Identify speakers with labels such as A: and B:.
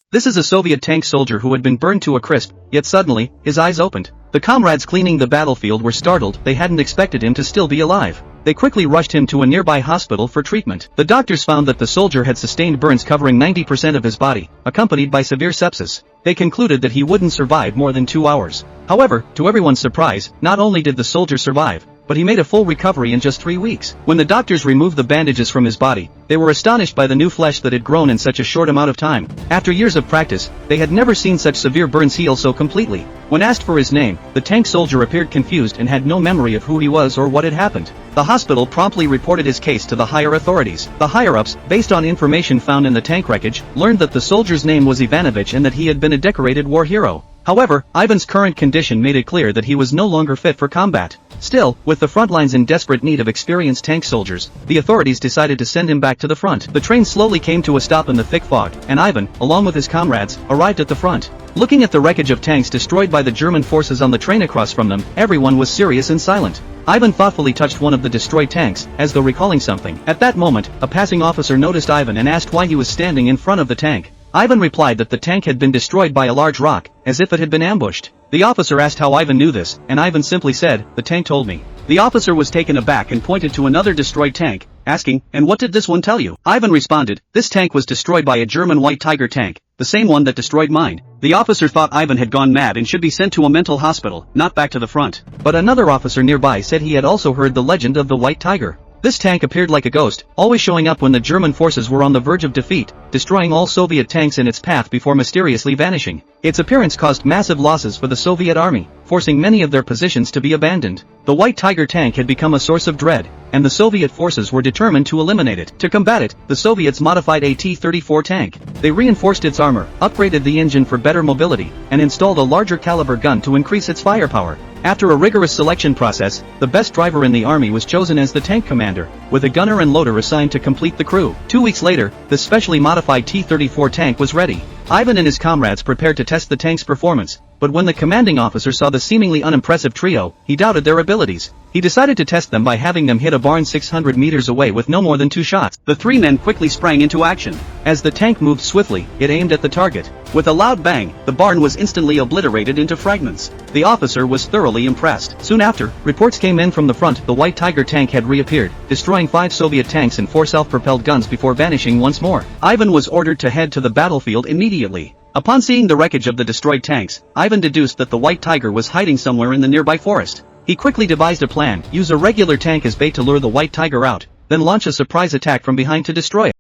A: This is a Soviet tank soldier who had been burned to a crisp, yet suddenly, his eyes opened. The comrades cleaning the battlefield were startled. They hadn't expected him to still be alive. They quickly rushed him to a nearby hospital for treatment. The doctors found that the soldier had sustained burns covering 90% of his body, accompanied by severe sepsis. They concluded that he wouldn't survive more than 2 hours. However, to everyone's surprise, not only did the soldier survive, but he made a full recovery in just 3 weeks. When the doctors removed the bandages from his body, they were astonished by the new flesh that had grown in such a short amount of time. After years of practice, they had never seen such severe burns heal so completely. When asked for his name, the tank soldier appeared confused and had no memory of who he was or what had happened. The hospital promptly reported his case to the higher authorities. The higher-ups, based on information found in the tank wreckage, learned that the soldier's name was Ivanovich and that he had been a decorated war hero. However, Ivan's current condition made it clear that he was no longer fit for combat. Still, with the front lines in desperate need of experienced tank soldiers, the authorities decided to send him back to the front. The train slowly came to a stop in the thick fog, and Ivan, along with his comrades, arrived at the front. Looking at the wreckage of tanks destroyed by the German forces on the train across from them, everyone was serious and silent. Ivan thoughtfully touched one of the destroyed tanks, as though recalling something. At that moment, a passing officer noticed Ivan and asked why he was standing in front of the tank. Ivan replied that the tank had been destroyed by a large rock, as if it had been ambushed. The officer asked how Ivan knew this, and Ivan simply said, "The tank told me." The officer was taken aback and pointed to another destroyed tank, asking, "And what did this one tell you?" Ivan responded, "This tank was destroyed by a German White Tiger tank, the same one that destroyed mine." The officer thought Ivan had gone mad and should be sent to a mental hospital, not back to the front. But another officer nearby said he had also heard the legend of the White Tiger. This tank appeared like a ghost, always showing up when the German forces were on the verge of defeat, destroying all Soviet tanks in its path before mysteriously vanishing. Its appearance caused massive losses for the Soviet army, forcing many of their positions to be abandoned. The White Tiger tank had become a source of dread, and the Soviet forces were determined to eliminate it. To combat it, the Soviets modified a T-34 tank. They reinforced its armor, upgraded the engine for better mobility, and installed a larger caliber gun to increase its firepower. After a rigorous selection process, the best driver in the army was chosen as the tank commander, with a gunner and loader assigned to complete the crew. 2 weeks later, the specially modified T-34 tank was ready. Ivan and his comrades prepared to test the tank's performance, but when the commanding officer saw the seemingly unimpressive trio, he doubted their abilities. He decided to test them by having them hit a barn 600 meters away with no more than 2 shots. The 3 men quickly sprang into action. As the tank moved swiftly, it aimed at the target. With a loud bang, the barn was instantly obliterated into fragments. The officer was thoroughly impressed. Soon after, reports came in from the front. The White Tiger tank had reappeared, destroying 5 Soviet tanks and 4 self-propelled guns before vanishing once more. Ivan was ordered to head to the battlefield immediately. Upon seeing the wreckage of the destroyed tanks, Ivan deduced that the White Tiger was hiding somewhere in the nearby forest. He quickly devised a plan: use a regular tank as bait to lure the White Tiger out, then launch a surprise attack from behind to destroy it.